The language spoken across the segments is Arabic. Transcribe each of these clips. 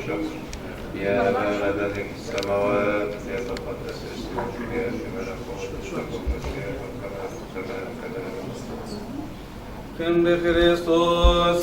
الشكر. يا أبانا الذي في السماوات يتقدس اسمك يأتي ملكوتك تكن مشيئتك كما في السماء كذلك. كن بخريستوس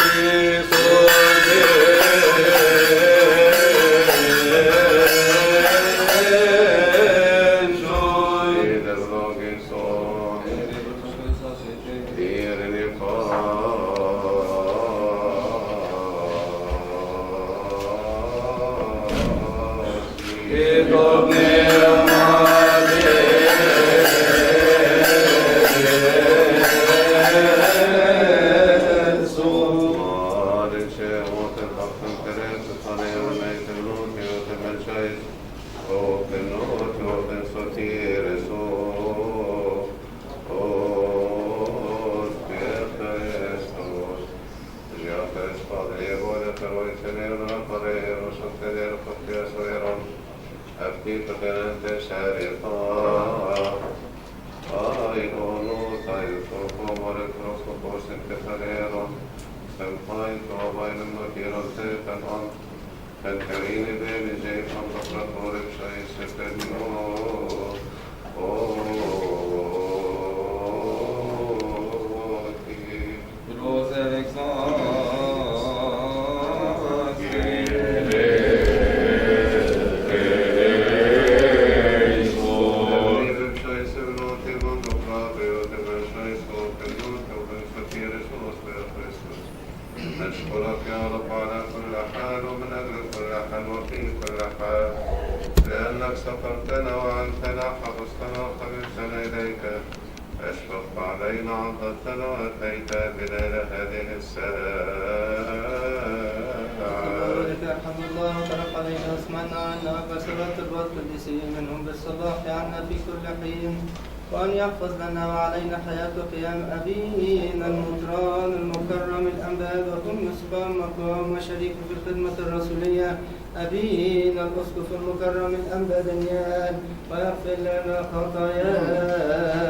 وأن يحفظ لنا وعلينا حياة قيام أبينا المطران المكرم الأنباد وكن يسقى مقام وشريك في الخدمة الرسولية أبينا الأسقف المكرم الأنبادنيان ويغفر لنا خطايانا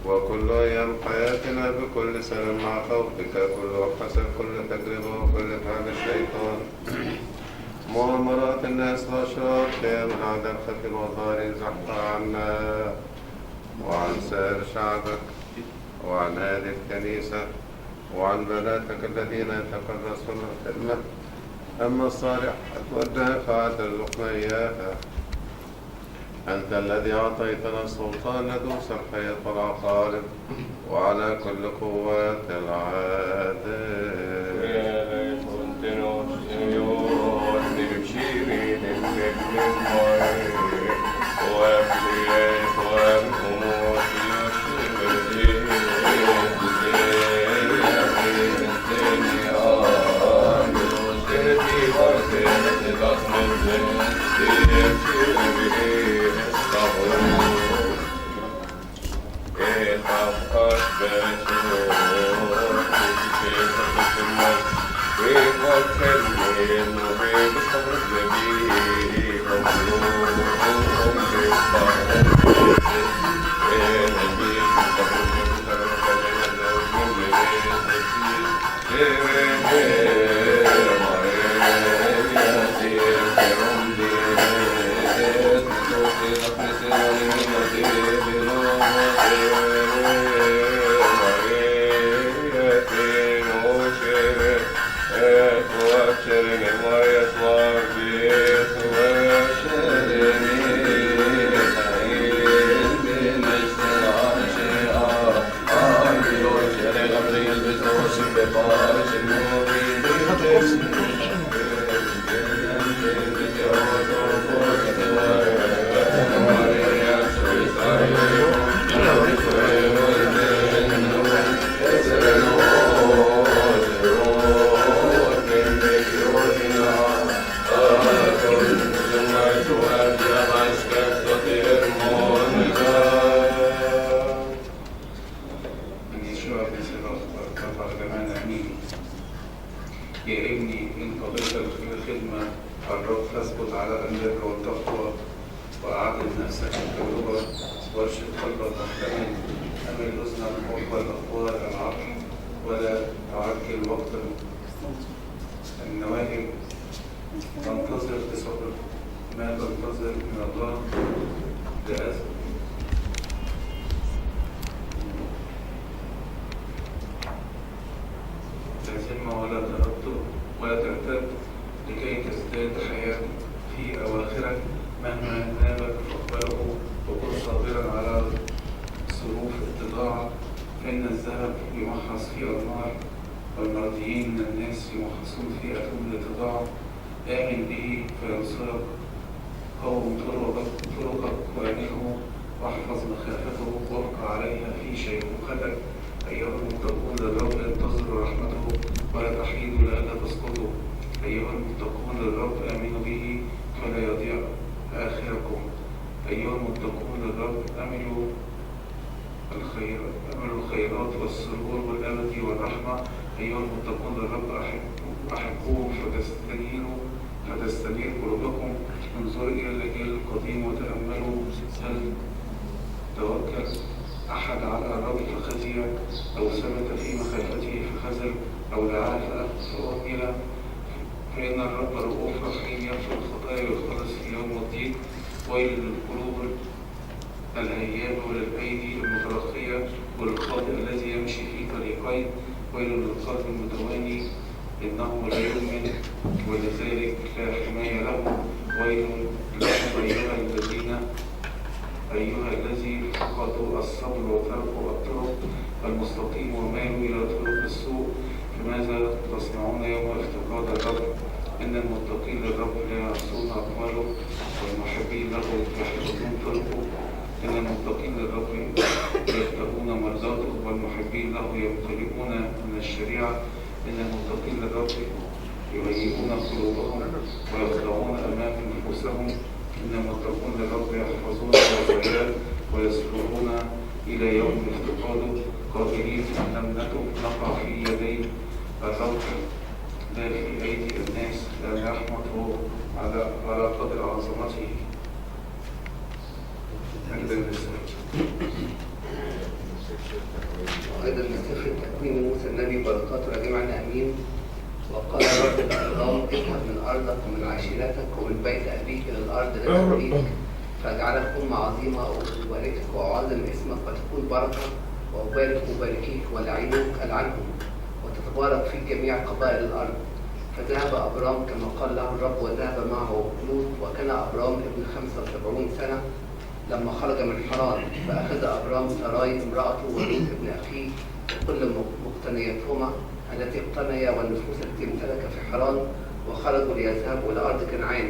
وكل أيام حياتنا بكل سنة مع خوفك كل وحسن كل تجربة وكل فعل الشيطان مؤامرات الناس والأشرار قيام الأعداء الخفي والظاهر زحفها عنا وعن سائر شعبك وعن هذه الكنيسة وعن بناتك الذين يتكرسون الخدمة أما الصالحات والدافعات ارزقنا إياها أنت الذي أعطيتنا السلطان ندوس الحياة والعقارب وعلى كل قوات العادة. كرمني إن قبلت الخدمة الرب فاثبت على البر والتقوى وأعدل نفسك التجربة وارشد قلبك محتمل أمل أذنك حب الأقوال العقل ولا تعجل وقت النواهب تنتظر بصبر ما تنتظر من الله لازمة ولا ترتد لكي تزداد حياة في أواخرك مهما نابك فاقبله وكن صابرا على ظروف اتضاع فإن الذهب يمحص في النار والمرضيين من الناس يمحصون في أتون الاتضاع آمن به فينصرك قوم طرقك وأمنه واحفظ مخافته وابقى عليها في شيخوختك أيها المتقون للرب انتظروا رحمته ولا تحيدوا لئلا تسقطوا أيها المتقون للرب آمنوا به فلا يضيع آخركم أيها المتقون للرب أملوا الخيرات والسرور والأمل والرحمة أيها المتقون للرب أحبوه فتستنير قلوبكم انظروا إلى الأجيال القديم وتأملوا هل توكل أحد على الرب فخزي أو ثبت في مخافته فخزل أو دعا فأهمل فإن الرب رؤوف رحيم يغفر الخطايا ويخلص في يوم الضيق ويل للقلوب الهياب وللأيدي المترقية وللخاطئ الذي يمشي في طريقين ويل للقلب المتواني إنه لا يؤمن ولذلك لا حماية له ويل لكم أيها الذي فقدوا الصبر وتركوا الطرق المستقيم ومالوا إلى طرق السوء فماذا تصنعون يوم افتقاد الرب إن المتقين للرب لا يعصون أقواله والمحبين له يحفظون طرقه إن المتقين للرب يبتغون مرضاته والمحبين له يمتلئون من الشريعة إن المتقين للرب يهيئون قلوبهم ويخضعون أمام نفوسهم إن المتقون للرب يحفظون الوصايا ويسرون إلى يوم افتقاده قائلين إن لم نقع في يدي الرب لا في أيدي الناس لا يحمده على قدر عظمته. وأيضا من سفر تكوين موسى النبي بركاته جميعا آمين. وقال الرب لآدم اذهب من أرضك ومن عشيرتك ومن بيت أبيك إلى الأرض التي أريك فأجعلك أمة عظيمة وأباركك وأعظم اسمك وتكون بركة وأبارك مباركيك ولعنوك ألعنهم وتتبارك فيك جميع قبائل الأرض. فذهب أبرام كما قال له الرب وذهب معه لوط وكان أبرام ابن 75 سنة لما خرج من حران فأخذ أبرام سراي امرأته ولوط ابن أخيه وكل مقتنياتهما التي اقتنيا والنفوس التي امتلك في حران وخرجوا ليذهبوا إلى أرض كنعان.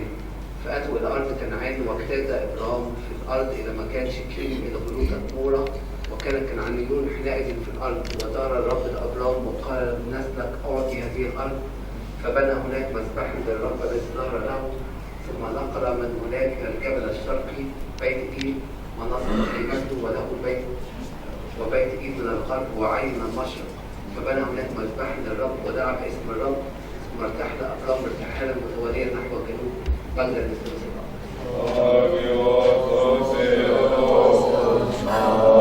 فأتوا إلى أرض كنعان واجتاز إبرام في الأرض إلى مكان شكيم إلى بلوط الكورة وكان الكنعانيون حينئذ في الأرض. ودار الرب لأبرام وقال نسلك أعطي هذه الأرض فبنى هناك مذبحا للرب الذي ظهر له ثم نقل من هناك إلى الجبل الشرقي بيت إيل ونصب خيمته وله بيت وبيت إيل من الغرب وعين من المشرق فبنى هناك مذبحا للرب ودعا باسم الرب ثم ارتحل أبرام ارتحالا متواليا نحو الجنوب بلدا للسلسلة. Amen.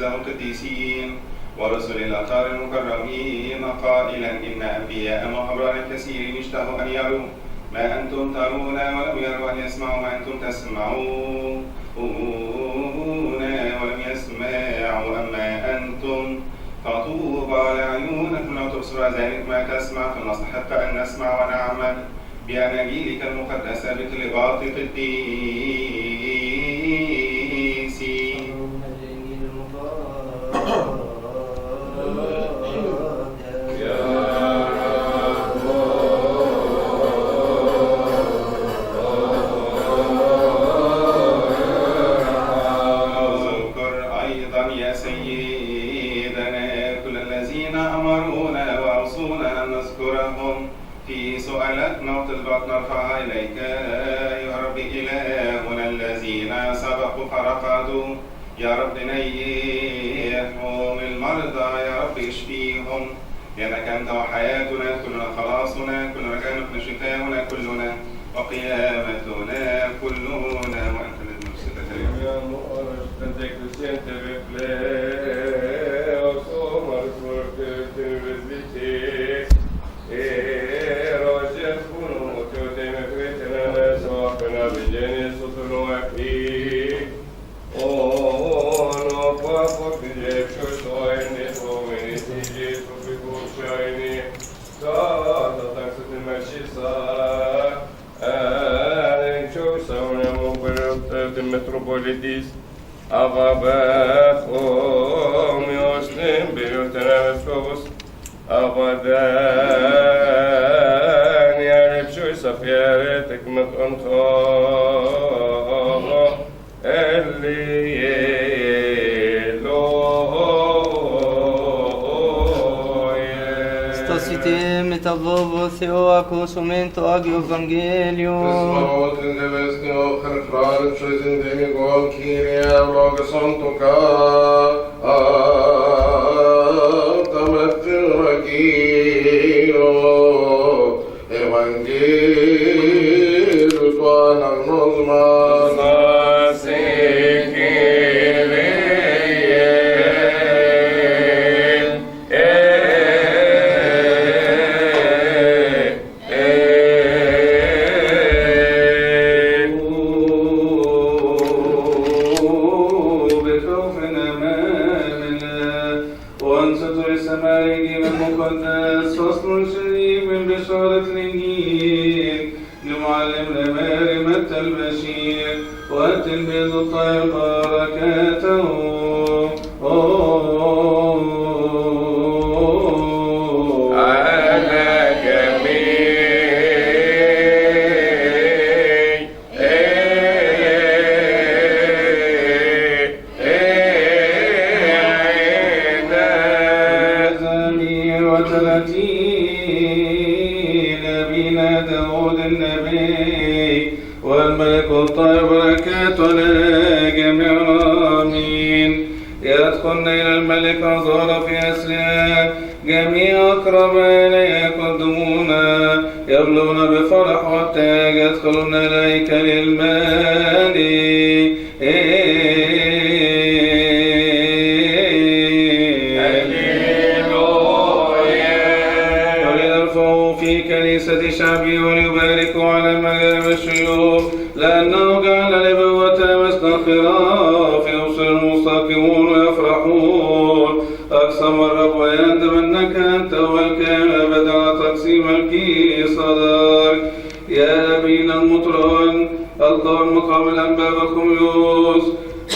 تلاميذه القديسين ورسل الأطهار المكرمين قائلا إن أنبياء وأبرار كثيرين اشتهوا أن يروا ما أنتم ترون ولم يروا أن يسمعوا ما أنتم تسمعون ولم يسمعوا أما أنتم فطوبى لعيونكم لو تبصر ذلك ما تسمع فلنستحق أن نسمع ونعمل بأناجيلك المقدسة بطلبات القديسين. في سؤالاتنا وطلباتنا نرفعها إليك يا رب إلهنا الذين سبقوا فرقدوا يا رب نيحهم المرضى يا رب اشفيهم لأنك أنت وحياتنا كلنا خلاصنا كل رجاءنا شفاؤنا كلنا وقيامتنا كلنا وأنت الذي نفسك Metropolitis Avabachom Yoslim Biotanavos Avadan Yareb Shoy Safiaret Ekmat Anto Stosite metavovo Theoako Sumento Agio Evangelium. Franz in dem Gott Kyria Logasontuka Tamatrakio Evangelius Wanagnosman وتلميذ الطير بركاته على جميع وثلاثين بنا داود النبي والملك الطيب بركاتنا جميعا آمين. يدخلن إلى الملك أنظار في أسرها جميع أقربائنا يقدمونا يبلغون بفرح والتاج يدخلون إليك للمال وليرفعوا في كنيسة شعبي وليباركوا على مجارب الشيوخ لأنه جعل لبوة مستنخرا في أبصر المستقيمون ويفرحون. أقسم الرب ويندم أنك أنت هو الكامل أبدا على تقسيم الكيس صدرك يا أبينا المطران القول مقام الأنباء بكميوس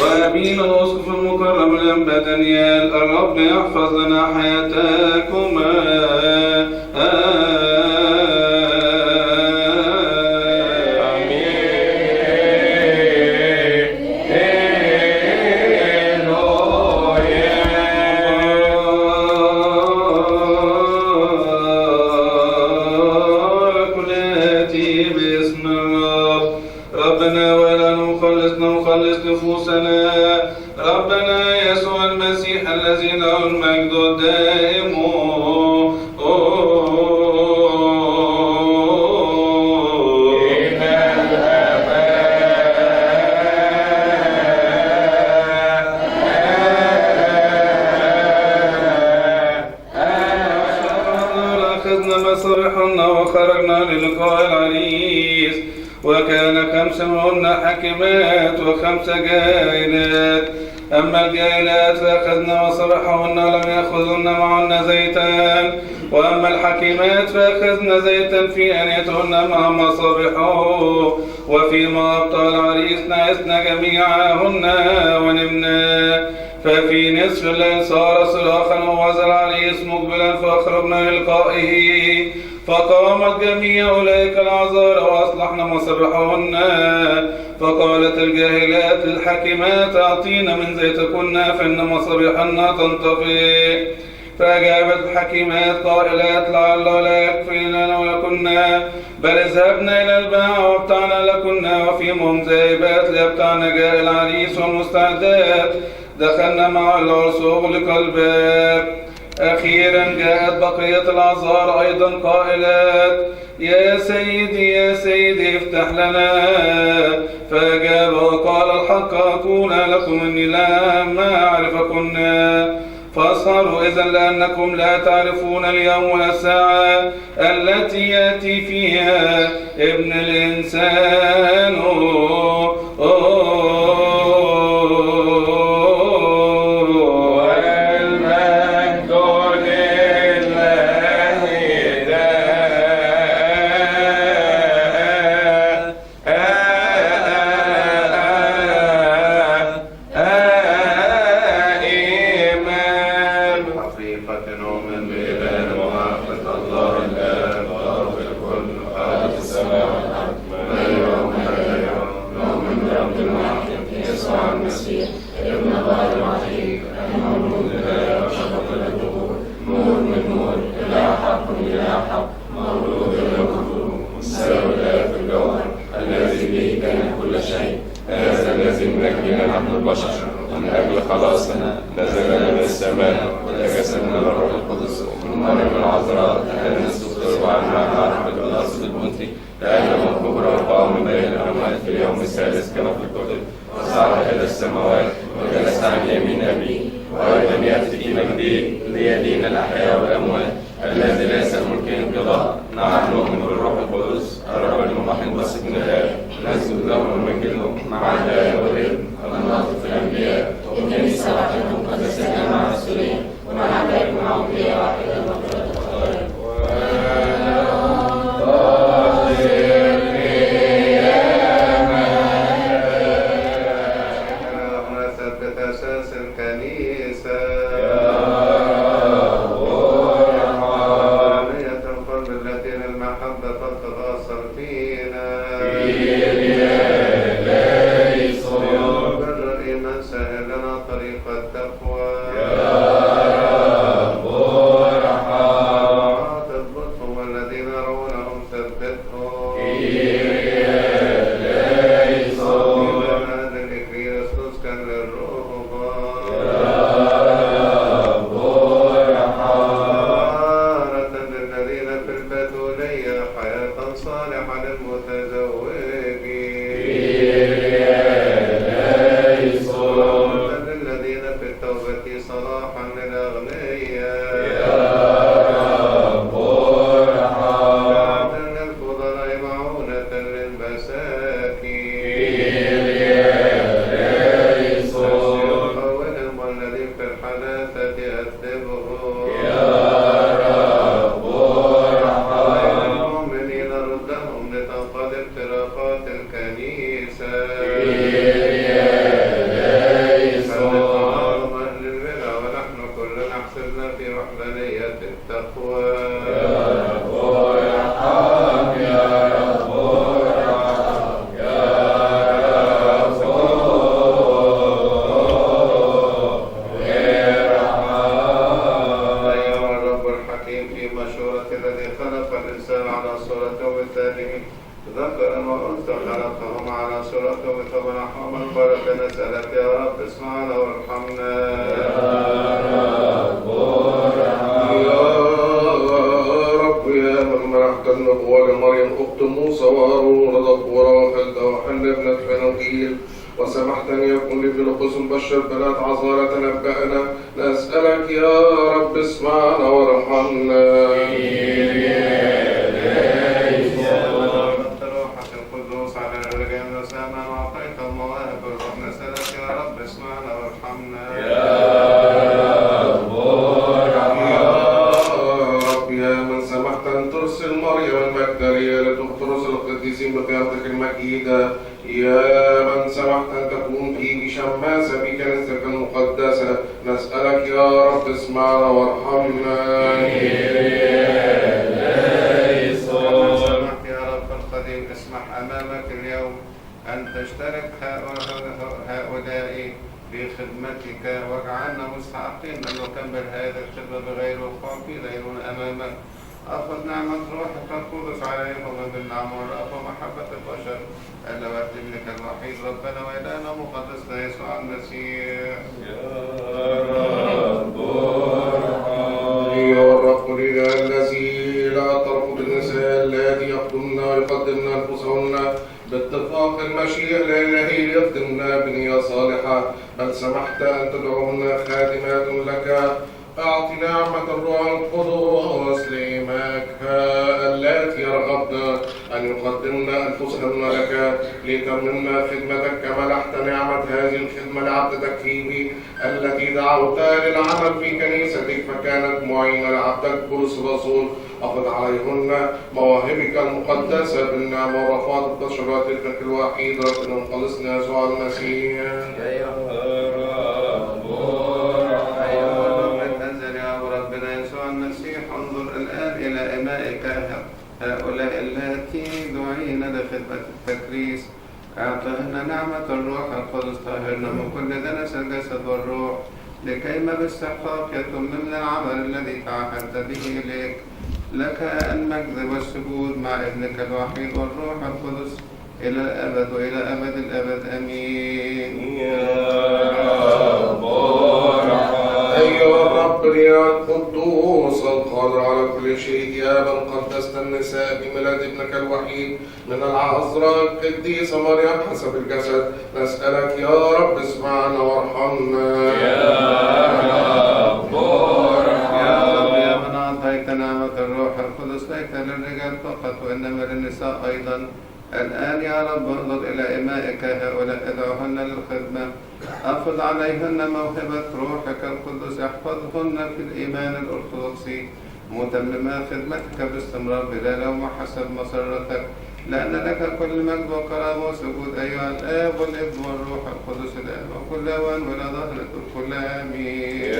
وأبينا الأسقف المكرم الأنباء دانيال الرب يحفظ لنا حياتكما وخلص نفوسنا ربنا يسوع المسيح الذي له المجد الدائم وخرجنا للقاء العريس، وكان 5 منهن حاكمات و5 جاهلات. أما الجاهلات فأخذنا وصبحهن ولم يأخذن معهن زيتا، وأما الحكيمات فأخذن زيتا في أنيتهن مع مصابيحه. وفيما أبطى العريس نعسن جميعهن ونمنا. ففي نصف الليل صار صراخا ووزى العريس مقبلا فأخرجنا للقائه. فقامت جميع أولئك العذارى وأصلحن مصابيحهن. فقالت الجاهلات للحكيمات أعطينا من زيتكن فإن مصابيحنا تنطفئ. فأجابت الحكيمات قائلات لعل لا يكفي لنا ولكنا، بل اذهبنا إلى الباع وابتعنا لكنا. وفيهم ذاهبات ليبتعن جاء العريس والمستعدات. دخلنا مع العرس وغلق الباب. أخيرا جاءت بقية العذارى أيضا قائلات يا سيدي يا سيدي افتح لنا. فأجاب وقال الحق أقول لكم إني ما أعرفكن. فاسهروا إذا لأنكم لا تعرفون اليوم ولا الساعة التي يأتي فيها ابن الإنسان. من أجل خلاصنا نزل من السماء وتجسدنا بالروح القدس ومن مريم العذراء تأنس وتصبح عنها عرفة الأصل المنتي لأنه مقبور وقام من بين الأموات في اليوم الثالث كما في الكتب وصعد إلى السماوات وجلس عن يمين أبيه وأيضا يأتي في مجده ليدين الأحياء والأموات الذي ليس الملك انقضاء. نحن نؤمن بالروح القدس الرب الموحد والسكن الآب نسجد له ونمجده مع الآب والابن ونناطق في الأنبياء وكنيسة واحدة مقدسة مع رسولين ونعترف معهم في واحدة مغفرة الخطايا. ثبت أساس الكنيسة المحبة فتغاصر فينا بر الإيمان سهل لنا طريق التقوى تثبتهم والذين يرونهم ثبتهم هذا الإكليل نسكا للرهبان للذين في البتولية حياة صالحة للمتزوجين للذين في التوبة صلاحا للأغنياء للفضلاء معونة للمساكين قوهم والذين في الحداثة أدبهم المؤمنين ردهم لتنقضي افتراقات الكنيسة فلنتعاظم أهل البدع ونحن كلنا حسبنا في وحدانية التقوى ذكرا وأنثى خلقهم على صورته وطبعهم البركة نسألك يا رب اسمعنا وارحمنا يا رب يا من منحت النبوة لمريم أخت موسى وهارون ذكورا وخلد وحل ابنة فنوئيل وسمحت أن يكون لفيلبس مبشر بنات عذارى تنبأنا نسألك يا رب اسمعنا وارحمنا اسمعنا وارحمنا. يا رب يا من سمحت أن ترسل مريم المجدلية لتخطرس القديسين بقيادتك المجيدة، يا من سمحت أن تكون في شماسة في كنيستك المقدسة، نسألك يا رب اسمعنا وارحمنا. اسمح أمامك اليوم أن تشترك هؤلاء في خدمتك، واجعلنا مستحقين أن نكمل هذه الخدمة بغير وقوع في دينون أمامك. أفض نعمة روحك القدس عليهم بالنعم والرأفة ومحبة البشر، ألا وقت ابنك الوحيد ربنا وإلهنا مقدسنا يسوع المسيح. يا رب الإله الذي لا ترفض النساء اللاتي يقدمن ويقدمن أنفسهن باتفاق المشيئة الإلهية ليخدمن بنية صالحة، بل سمحت أن تدعوهن خادمات لك. أعط نعمة الروح القدس لإماك اللاتي يرغبن أن يقدمن أنفسهن لك ليتممن خدمتك، كما منحت نعمة هذه الخدمة لعبدتك فيبي التي دعوتها للعمل في كنيستك، فكانت معينة لعبدك بولس الرسول. أخذ عليهن مواهبك المقدسة بالنعمة والرفاق البشرات ابنك الوحيد ربنا مخلصنا يسوع المسيح. انظر الآن إلى إمائك هؤلاء اللاتي دعين لخدمة التكريس، أعطهن نعمة الروح القدس طاهرن من كل دنس الجسد والروح، لكيما باستحقاق يتممن العمل الذي تعهدت به إليك. لك المجد والسجود مع ابنك الوحيد والروح القدس إلى الأبد وإلى أبد الأبد آمين. أيها الرب يا القدوس القادر على كل شيء، يا من قدست النساء بميلاد ابنك الوحيد من العذراء القديسة مريم حسب الجسد، نسألك يا رب اسمعنا وارحمنا. يا من أعطيت نعمة الروح القدس ليس للرجال فقط وإنما للنساء أيضا، الآن يا رب انظر إلى إمائك هؤلاء ادعوهن للخدمة، أفض عليهن موهبة روحك القدس، احفظهن في الإيمان الأرثوذكسي متمما خدمتك باستمرار بلا لوم حسب مسرتك، لأن لك كل مجد وكرامة وسجود أيها الآب والابن والروح القدس الآن وكل أوان ولا ظهر الكل آمين.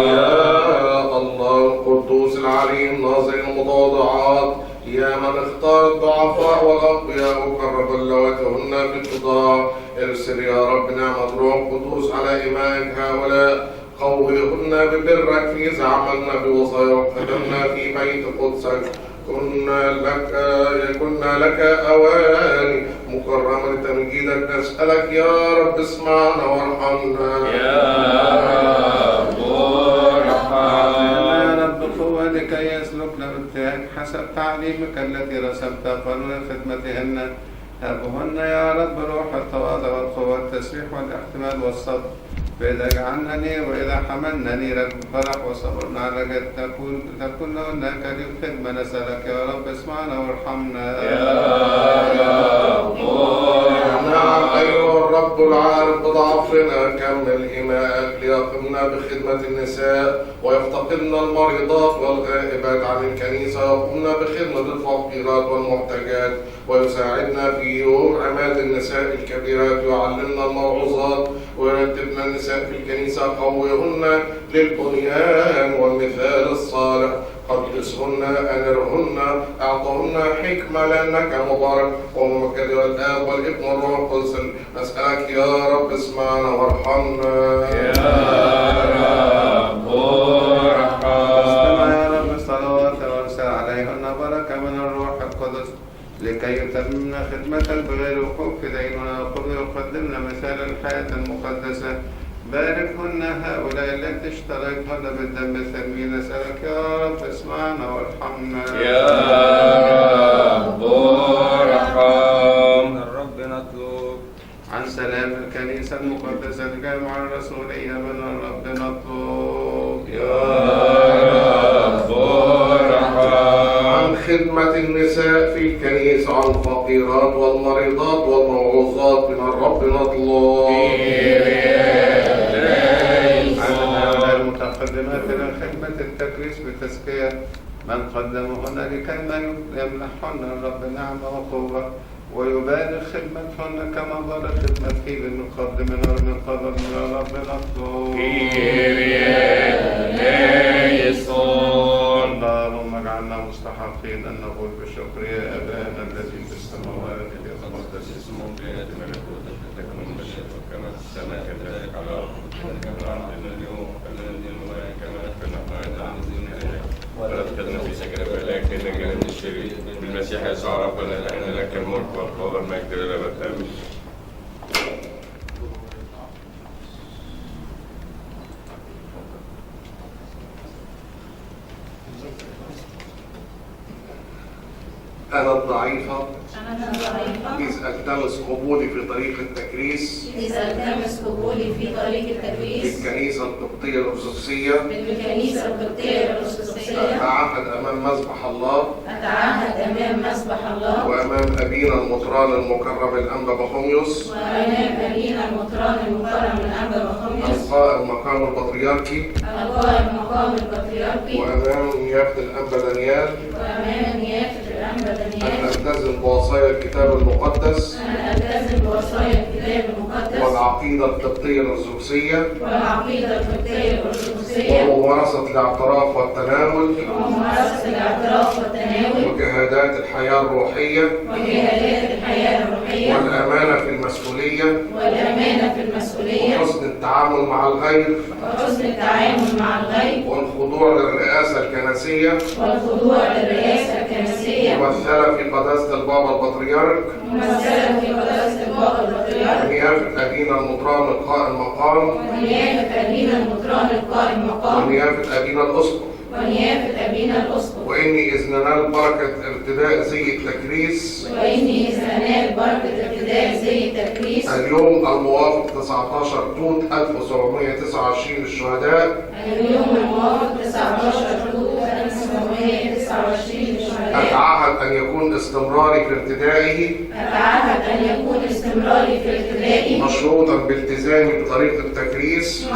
يا الله القدوس العليم ناظر المتواضعات، يا من اختار الضعفاء والأقوياء وقرب اللواتهن بالتضاع، ارسل يا رب نعمة روح القدوس على إمائك هؤلاء، قوهن ببرك في زعمنا بوصايا وقدمنا في بيت قدسك، كنا لك أواني مكرمة لتمجيدك، نسألك يا رب اسمعنا وارحمنا. يا رب قوة لكي يسلكنا بابتهاج حسب تعليمك التي رسمت قانون خدمتهن، هبهن يا رب روح التواضع والقوة والتسبيح والاحتمال والصبر، فإذا جعلنني وإذا حملنني لك بفرح وصبرنا على جد تكون هناك للخدمة، نسألك يا رب اسمعنا وارحمنا. نعم أيها الرب العارف بضعفنا، كمل إيماءك ليقمنا بخدمة النساء ويفتقدن المريضات والغائبات عن الكنيسة، ويقمنا بخدمة الفقيرات والمحتاجات، ويساعدنا في يوم عماد النساء الكبيرات، ويعلمنا الموعظات ويرتبنا النساء في الكنيسة، قويهن للبنيان والمثال الصالح، قدسهن أنرهن، أعطهن حكمة لأنك مبارك وممجد الآب والابن والروح القدس، نسألك يا رب اسمعنا وارحمنا. استمع يا رب الصلوات وارسل عليهن بركة من الروح القدس لكي يتممن خدمتك بغير وقوف في ديننا ويقدمنا مثال الحياة المقدسة. باركهن هؤلاء التي اشتريتهن بالدم الثمين، نسألك يا رب اسمعنا وارحمنا. الرب نطلب عن سلام الكنيسة المقدسة الجامعة الرسولية من الرب نطلب. عن خدمة النساء في الكنيسة، الفقيرات والمريضات والموعوظات من الرب نطلب. على المتقدمات إلى خدمة التكريس بتزكية من قدمهن لكي ما يمنحهن الرب نعمة وقوة ويبارك خدمتهن كما بارك خدمته للمقدمين من قبل من الرب نطلب. اللهم اجعلنا مستحقين أن نقول بالشكر يا أبانا الذي في السماوات يتقدس اسمك ليأتي ملكوتك تكن مشيئتك كما في السماء كذلك على الأرض. أعطنا اليوم خبزنا كما نحن نعطي عن الذين إليك ولا تدخلنا في سكر ولكن نجنا من الشرير بالمسيح يسوع ربنا لأن لك الملك والقوة والمجد إلى الأبد آمين. أنا الضعيفة إذ ألتمس قبولي في طريق التكريس في الكنيسة القبطية الأرثوذكسية أتعهد أمام مذبح الله وأمام أبينا المطران المكرم الأنبا بخوميوس القائم مقام البطريركي وأمام نيافة الأنبا دانيال أن ألتزم بوصايا الكتاب المقدس والعقيدة القبطية الأرثوذكسية وممارسة الاعتراف والتناول وجهادات الحياة الروحية والأمانة في المسؤولية وحسن التعامل مع الغير والخضوع للرئاسة الكنسية ممثلة في قداسة البابا البطريرك ونيافة أبينا المطران القائم مقام ونيافة أبينا الأسقف وإني إذ ننال بركة ارتداء زي التكريس اليوم الموافق 19 توت 1729 للشهداء أتعهد أن يكون استمراري في ارتدائه مشروطا بالتزامي بطريقة التكريس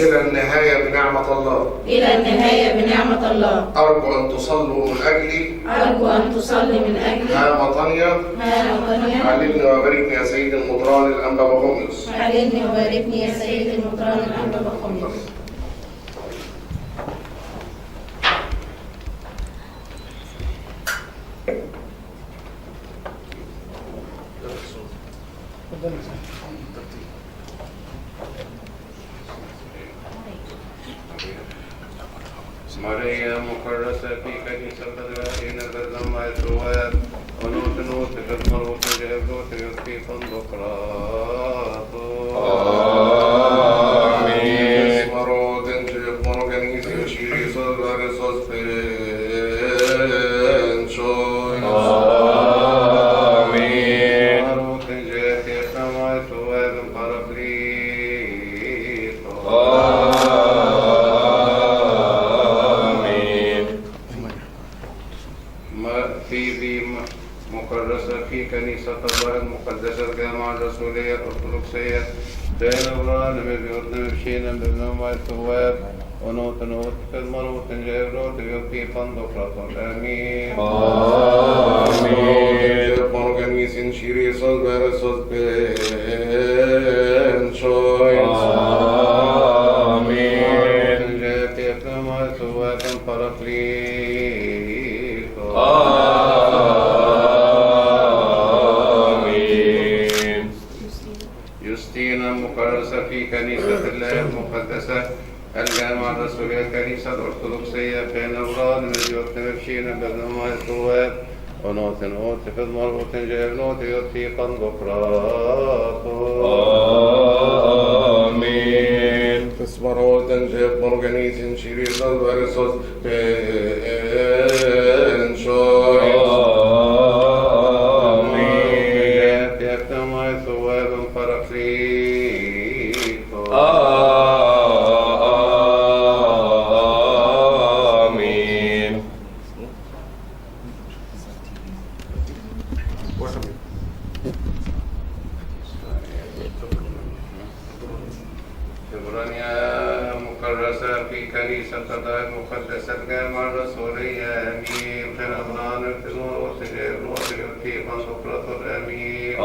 إلى النهاية بنعمة الله. أرجو أن تصلوا من أجلي ها مطانيا علمني وباركني يا سيدي المطران الأنبا بخوميوس. مريم مكرسة في كنيسة الغالين بالدم الثواب ونوت بالمروت جابروت يسقي فندقرات آمين مروت جاب مرغنيس يشيري صدر صدفين شوي آمين مروت جاب يخدم الثواب قربليت مكرسة في كنيسة الله المقدسة الجامعة الرسولية الأرثوذكسية بين أوران مليون مشينا بالنوم الثواب ونوت في المروت جيبروت يلقي فندق آمين آمين مرغنيس شيري صدر صدبين شوي آمين جاءت يفهم الثواب فرقليك يوستينا مكرسة في كنيسة الله المقدسة الجامعة الرسولية الكنيسة الأرثوذكسية بين أوران مليون مشينا بالنوم الثواب ونوت في المروت جيبروت يلقي فندق آمين تسمروا تنجيب مرغنيس شيري صدر صدفين شوي آمين يفتم ثواب فرقليك آمين برانيا مكرسة في كنيسة الله المقدسة الجامعة الرسولية آمين. خير أبران التزمون والتجاب والتجوتي فانسقراط آمين.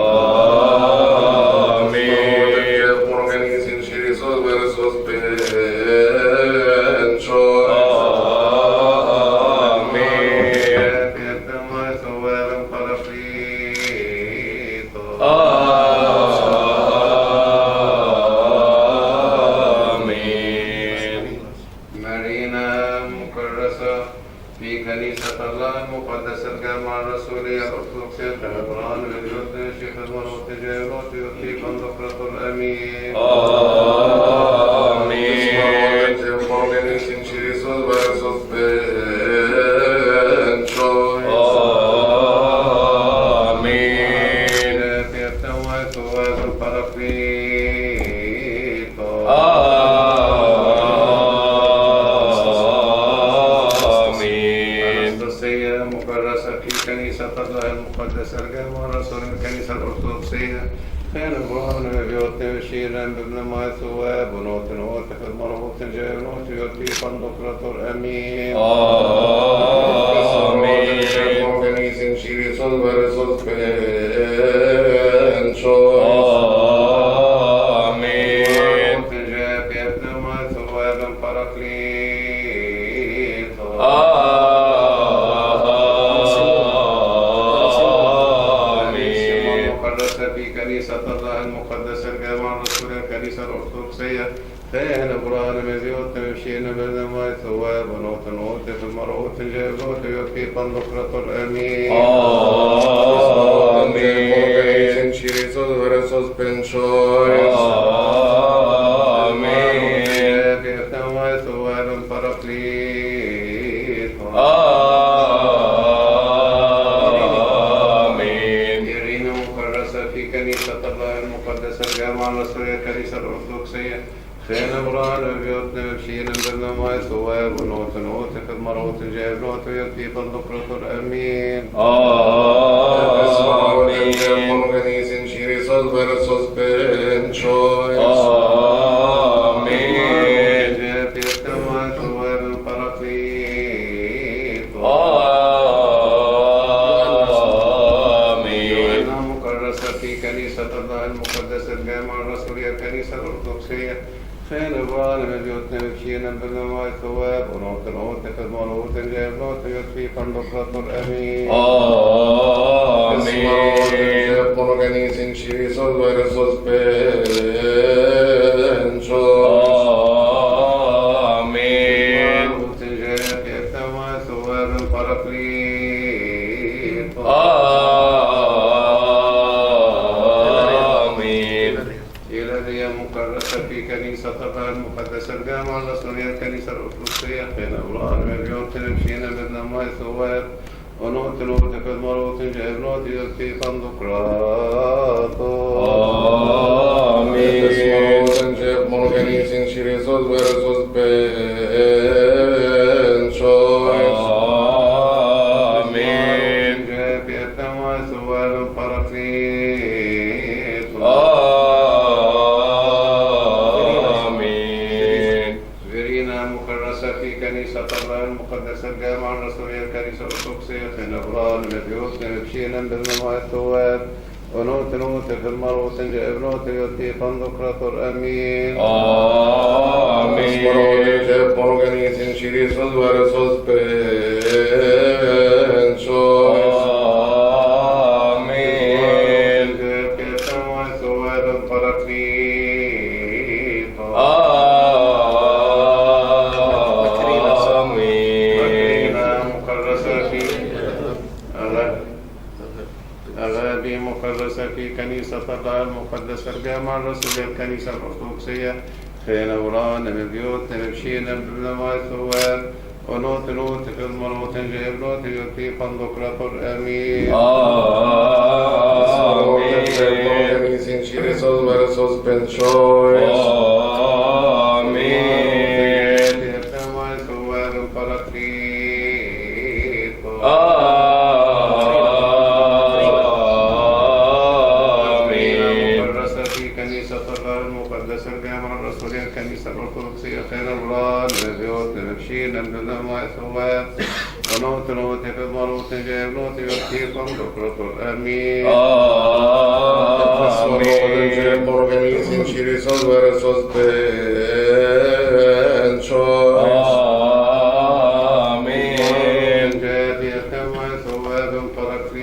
المقدس الجامع الرسولية الكنيسة الأرثوذكسية خير الران الذي نبشين الدنيا ثواب ونوت في المروت جايب نوت يكفيكم دكرة الأمين آمين جادي كما ثواب فرقليط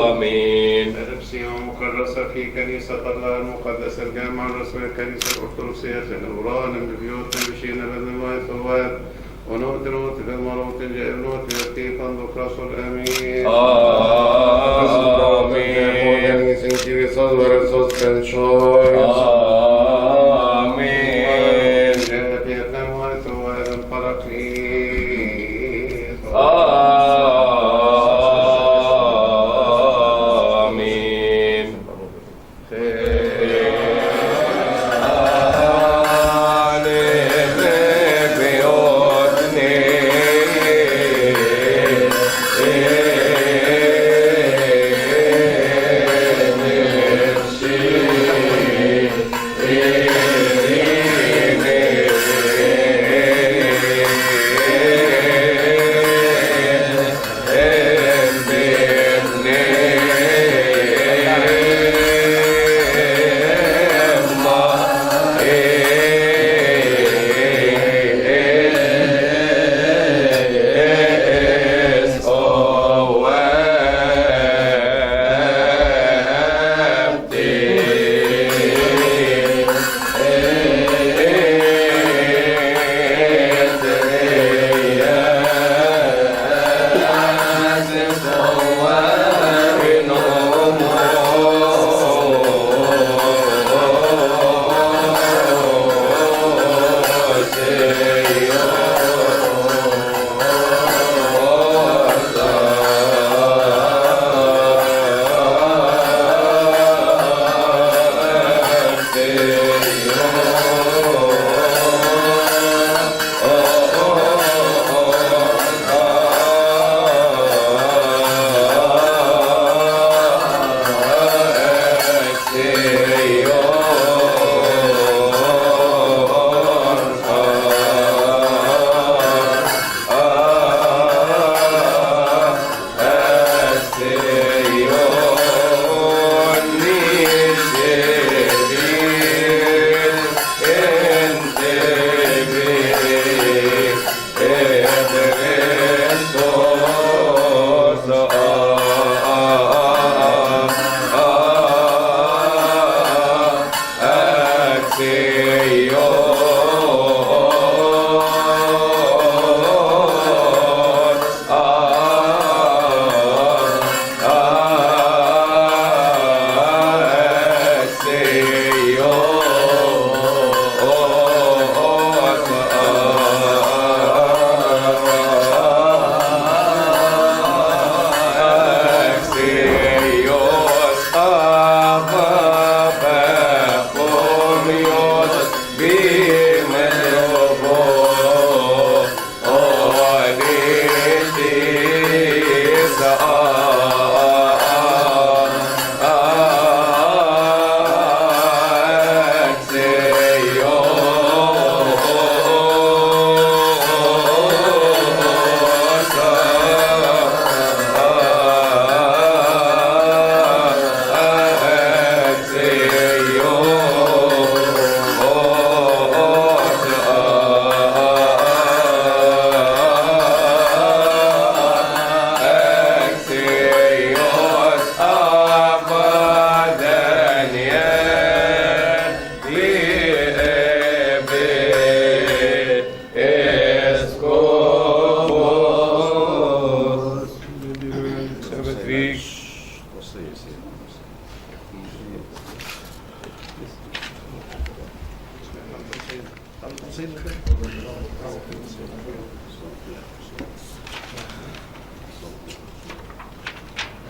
آمين الربسية مكرسة في كنيسة الله المقدس الجامع الرسولية الكنيسة الأرثوذكسية خير ببيوت نبشين بالنماء ثواب ونوت في المروت جايب نوت يكفيكم دكرة الأمين آمين جادي كما ثواب فرقليط آمين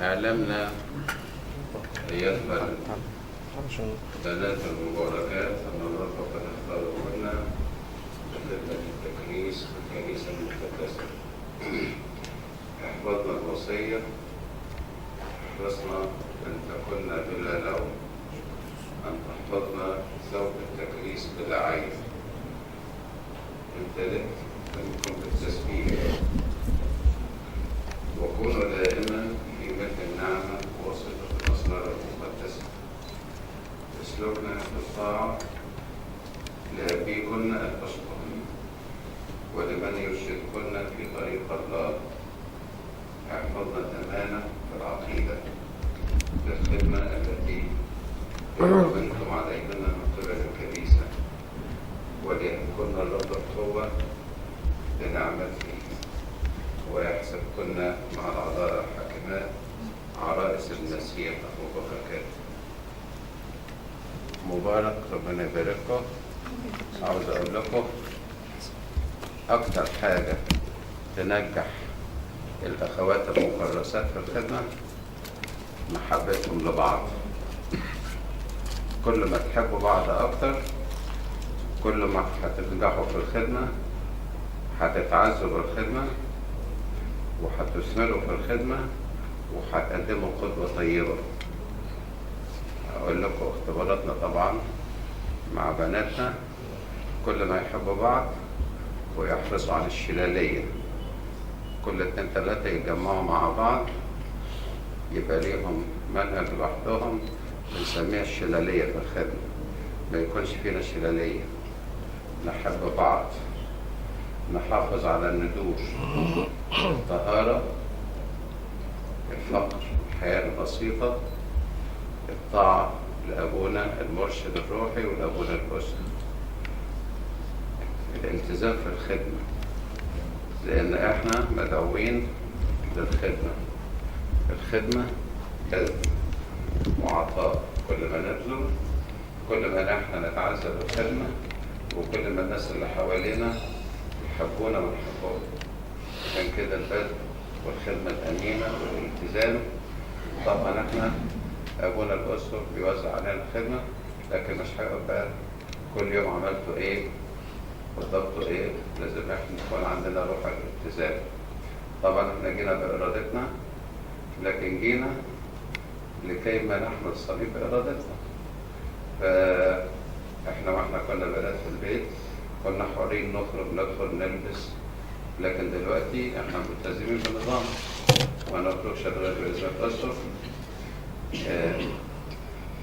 أعلمنا أيتها البنات المباركات أن الرب قد اختارهن لخدمة التكريس في الكنيسة المقدسة. احفظنا الوصية احرصنا أن تكن بلا لوم، أن تحفظنا ثوب التكريس بلا عيب، امتلك منكم بالتسبيح، وكونوا دائما في ملء النعمة وصفة الأسرار المقدسة، اسلكنا في الطاعة لأبيكن الأسقف ولمن يرشدكن في طريق الله، احفظنا تماما في العقيدة للخدمة التي يمنكم عليهن من قبل الكنيسة، وليكن الرب القوة لنعمل فيه، ويحسبكن مع العذارى الحاكمات عرائس المسيح أبو بكر. مبارك، ربنا يبارككم. عاوز أقول لكم أكتر حاجة تنجح الأخوات المكرسات في الخدمة محبتهم لبعض. كل ما تحبوا بعض أكتر كل ما هتنجحوا في الخدمة، هتتعزوا بالخدمة وهتثمروا في الخدمة وهتقدموا قدوة طيبة. أقول لكم اختباراتنا طبعا مع بناتنا، كل ما يحبوا بعض ويحرصوا عن الشلالية، كل 2-3 يتجمعوا مع بعض يبقى ليهم منهج لوحدهم بنسميها الشلالية في الخدمة. ما يكونش فينا شلالية، نحب بعض، نحافظ على الندور، الطهارة، الفقر، الحياة البسيطة، الطاعة لأبونا المرشد الروحي ولأبونا الأسرة، الالتزام في الخدمة، لأن احنا مدعوين للخدمة. الخدمة بذل وعطاء، كل ما نبذل كل ما احنا نتعزى بالخدمة، وكل ما الناس اللي حوالينا يحبونا ونحبهم. عشان كده البذل والخدمة الأمينة والالتزام. طبعا احنا أبونا الأسر بيوزع علينا الخدمة، لكن مش هيبقى كل يوم عملتوا ايه وضبطوا ايه، لازم احنا يكون عندنا روح الالتزام. طبعا احنا جينا بإرادتنا، لكن جينا لكي ما نحمل الصليب بإرادتنا. فاحنا واحنا كنا بنات في البيت كنا حرين نخرج ندخل نلبس، لكن دلوقتي احنا ملتزمين بالنظام، ما نخرجش غير بإذن الأسر،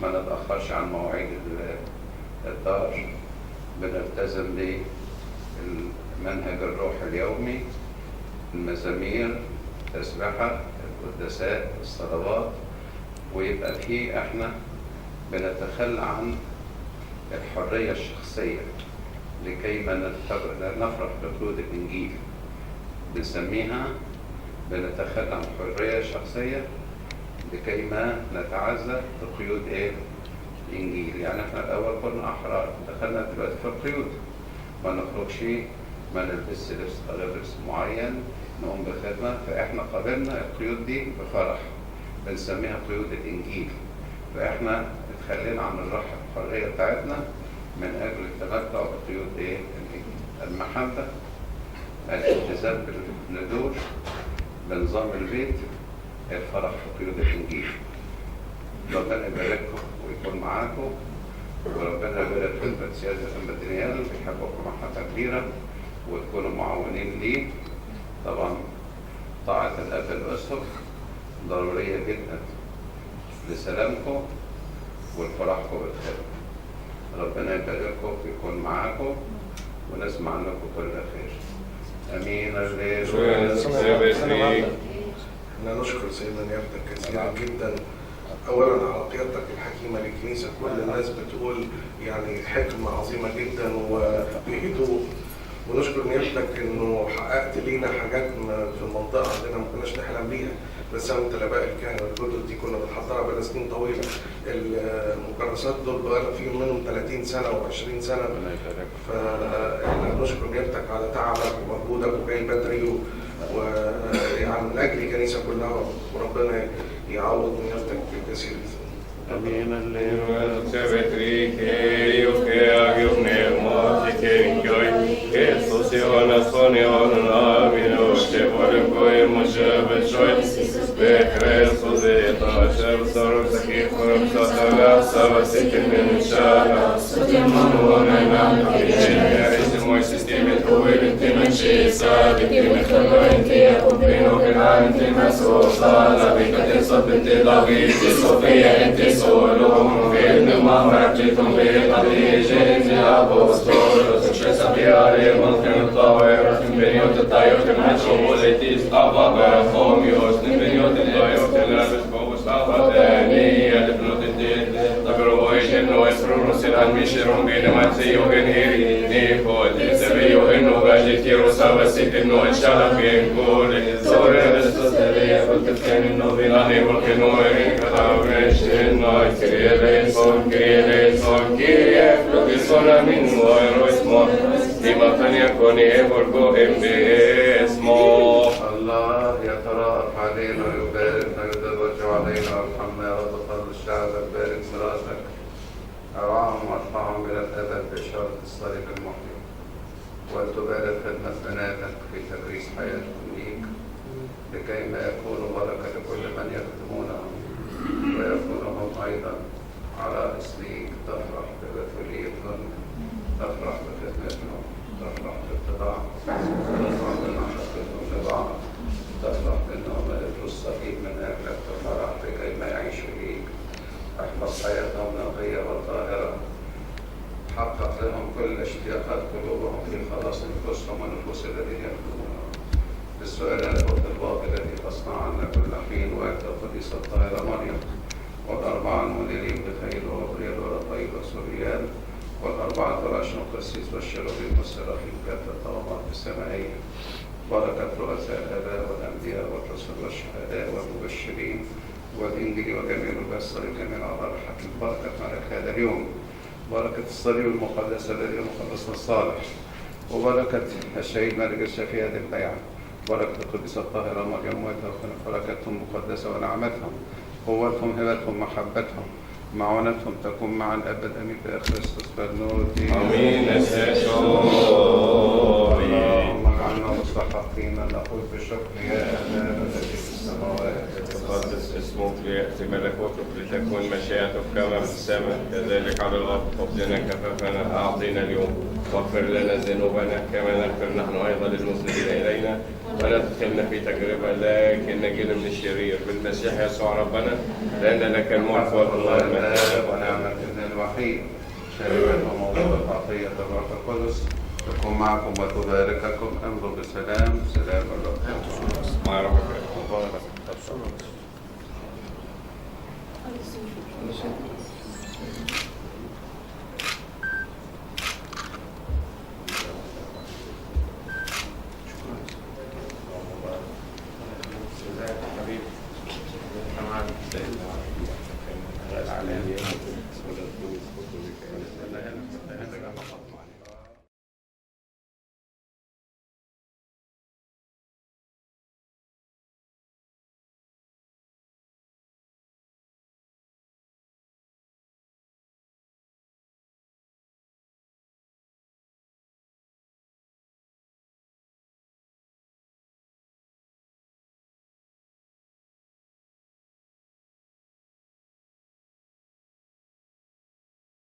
ما نتأخرش عن مواعيد الدار، بنلتزم بالمنهج الروحي اليومي، المزامير، التسبحة، القداسات، الصلوات، ويبقى فيه احنا بنتخلى عن الحرية الشخصية لكي ما نفرح بقيود الإنجيل. بنسميها بنتخلى عن الحرية الشخصية لكي ما نتعزى بقيود ايه؟ الإنجيل. يعني احنا الأول كنا أحرار، دخلنا دلوقتي في القيود، ما نخرجش، ما نلبسش لبس معين، نقوم بخدمة. فاحنا قابلنا القيود دي بفرح، بنسميها قيود الإنجيل. فاحنا اتخلينا عن الحرية بتاعتنا من أجل التمتع بقيود ايه؟ الإنجيل. المحبة، الالتزام بالندور، بنظام البيت، الفرح في قيود الإنجيل. ربنا يبارككم ويكون معاكم، وربنا يبارك خدمة سيادة المدنيال، بيحبكم محبة كبيرة وتكونوا معاونين ليه. طبعا طاعة الأب الأسقف ضرورية جدا لسلامكم والفرحكم بالخدمة. ربنا يبارككم ويكون معاكم ونسمع عنكم كل خير. امين. احنا نشكر سيدنا نيابتك كثيرا جدا، اولا على قيادتك الحكيمه للكنيسه. كل الناس بتقول يعني حكمه عظيمه جدا وبهدوء، ونشكر نيابتك انه حققت لينا حاجات في المنطقه عندنا ما كناش نحلم بيها. بس انت الاباء الكهنه والجدد دي كنا بنحضرها بقالنا سنين طويله. المكرسات دول بقى فيهم منهم 30 سنه و20 سنه. فاحنا بنشكر نيابتك على تعبك ومجهودك وجاي بدري ويعني من اجل الكنيسه كلها، وربنا يعوض نيابتك بالكثير. Amén. Aleluya. Se betrike och jag gjort ner mat i Jesus Johannes von Johanna min och det var det på i morse betröjt. Bekräftas det الله يترأف علينا ويباركنا ويتوجه علينا وارحمنا يا رب. طل شعبك، بارك مراتك، أرعاهم وارفعهم إلى الأبد بإشارة الصليب المحيي، وتبارك خدمة بناتك في تكريس حياتهم ليك، لكي ما يكونوا بركة لكل من يخدمونهم، ويكونوا هم أيضا على إسليك. تفرح ببتوليتهم، تفرح بخدمتهم، تفرح باتباعهم، تفرح بمحبتهم لبعض، تفرح بأنهم يدرسوا الصليب من أجلك، تفرح لكي ما يعيشوا ليك. احفظ حياتهم نقية وطاهرة، حقق لهم كل اشتياقات قلوبهم في خلاص نفوسهم ونفوس الذين يخدمونهم. بالسؤال عن الطلبات التي تصنع عنا كل حين، وأنت القديسة الطاهرة مريم، والأربعة المنيرين بخير وغير ورطيب وسوريان، والأربعة العشر القسيس والشرابين والسراخين كافة الطغمات السمائية، بركة رؤساء الآباء والأنبياء والرسل والشهداء والمبشرين والإنجيل وجميع البشر جميع الأعضاء الحكيم. بركة ملك هذا اليوم، بركة الصليب المقدس الذي مخلصنا الصالح، وبركة الشهيد ملك الشفيع ذي البيعة، بركة القديسة الطاهرة مريم ويتوفنا، بركتهم مقدسة ونعمتهم، قوتهم، هبتهم، محبتهم، معونتهم تكون مع الأبد. أمين. بكريستوس بنوتي. آمين. اللهم اجعلنا مستحقين أن نقول بالشكر يا أبانا الذي في السماوات. تقدس اسمك، ليأتي ملكوتك، لتكن مشيئتك كما في السماء كذلك على الأرض. خبزنا كفافنا أعطينا اليوم، واغفر لنا ذنوبنا كما نغفر نحن أيضا للمذنبين إلينا، ولا تدخلنا في تجربة لكن نجينا من الشرير، بالمسيح يسوع ربنا، لأن لك الملك والله والمجد ونعمة الابن الوحيد، شريعة وموضوع عطية الروح القدس تكون معكم وتبارككم. امضوا بسلام. سلام الرب مع مبارك.